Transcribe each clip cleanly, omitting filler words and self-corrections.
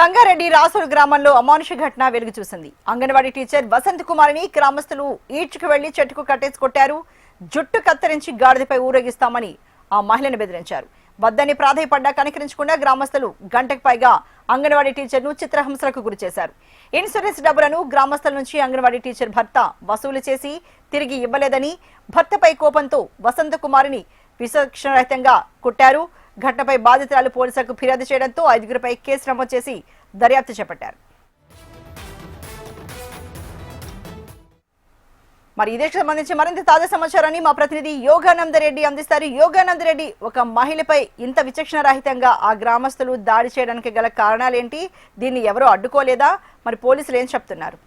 సంగారెడ్డి రాసూరు గ్రామంలో అమానుష ఘటన వెలుగు చూసింది. అంగన్వాడీ టీచర్ వసంత్ కుమార్ని గ్రామస్తులు ఈడ్చుకు వెళ్లి చెట్టుకు కట్టేసి కొట్టారు. జుట్టు కత్తిరించి గాడిదపై ఊరేగిస్తామని ఆ మహిళను బెదిరించారు. వద్దని ప్రాధాయపడ్డా కనికరించకుండా గ్రామస్తులు గంటకు పైగా అంగన్వాడీ టీచర్ ను చిత్రహింసలకు గురిచేశారు. ఇన్సూరెన్స్ డబ్బులను గ్రామస్తుల నుంచి అంగన్వాడీ టీచర్ భర్త వసూలు చేసి తిరిగి ఇవ్వలేదని భర్తపై కోపంతో వసంత్ కుమార్ని విచక్షణరహితంగా కొట్టారు. ఘటనపై బాధితురాలు పోలీసులకు ఫిర్యాదు చేయడంతో 5గురిపై కేసు నమోదు చేసి దర్యాప్తు చేపట్టారు. మరి ఇదే సంబంధించి మరింత తాజా సమాచారాన్ని మా ప్రతినిధి యోగానందరెడ్డి అందిస్తారు. యోగానందరెడ్డి, ఒక మహిళపై ఇంత విచక్షణ రహితంగా ఆ గ్రామస్తులు దాడి చేయడానికి గల కారణాలేంటి? దీన్ని ఎవరో అడ్డుకోలేదా? మరి పోలీసులు ఏం చెప్తున్నారు?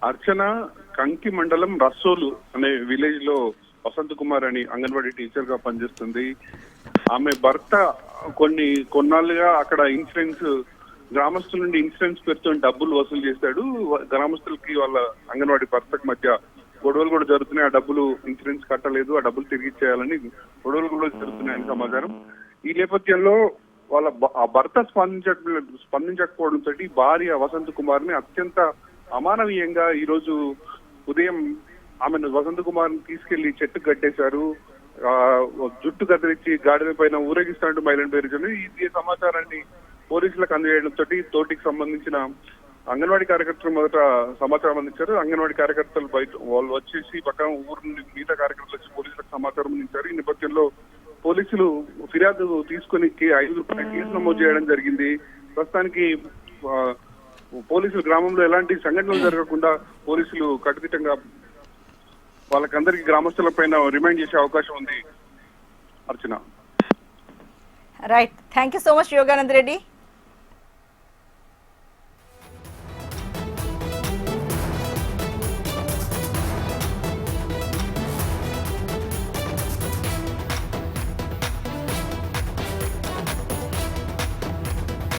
అర్చన, కంకి మండలం రస్సోలు అనే విలేజ్ లో వసంత్ కుమార్ అని అంగన్వాడీ టీచర్ గా పనిచేస్తుంది. ఆమె భర్త కొన్నాళ్ళుగా అక్కడ ఇన్సూరెన్స్ గ్రామస్తుల నుండి ఇన్సూరెన్స్ పేరుతో డబ్బులు వసూలు చేశాడు. గ్రామస్తులకి వాళ్ళ అంగన్వాడీ భర్తకు మధ్య గొడవలు కూడా జరుగుతున్నాయి. ఆ డబ్బులు ఇన్సూరెన్స్ కట్టలేదు, ఆ డబ్బులు తిరిగి ఇచ్చేయాలని గొడవలు కూడా జరుగుతున్నాయని సమాచారం. ఈ నేపథ్యంలో వాళ్ళ భర్త స్పందించకపోవడంతో భార్య వసంత్ కుమార్ ని అత్యంత అమానవీయంగా ఈ రోజు ఉదయం ఆమెను వసంత్ కుమార్ ని తీసుకెళ్లి చెట్టు కట్టేశారు. జుట్టు కత్తిరించి గాడిద పైన ఊరేగిస్తున్నట్టు మహిళను బెదిరించారు. ఈ సమాచారాన్ని పోలీసులకు అందజేయడంతో తోటికి సంబంధించిన అంగన్వాడీ కార్యకర్తలు మొదట సమాచారం అందించారు. అంగన్వాడీ కార్యకర్తలు వాళ్ళు వచ్చేసి పక్కన ఊరు నుండి మిగతా కార్యకర్తలు వచ్చి పోలీసులకు సమాచారం అందించారు. ఈ నేపథ్యంలో పోలీసులు ఫిర్యాదు తీసుకుని 5 కేసు నమోదు చేయడం జరిగింది. ప్రస్తుతానికి పోలీసులు గ్రామంలో ఎలాంటి సంఘటనలు జరగకుండా పోలీసులు కట్టుదిట్టంగా వాళ్ళకందరికి గ్రామస్తుల పైన రిమైండ్ చేసే అవకాశం ఉంది. Archana, right, thank you so much Yogananda Reddy.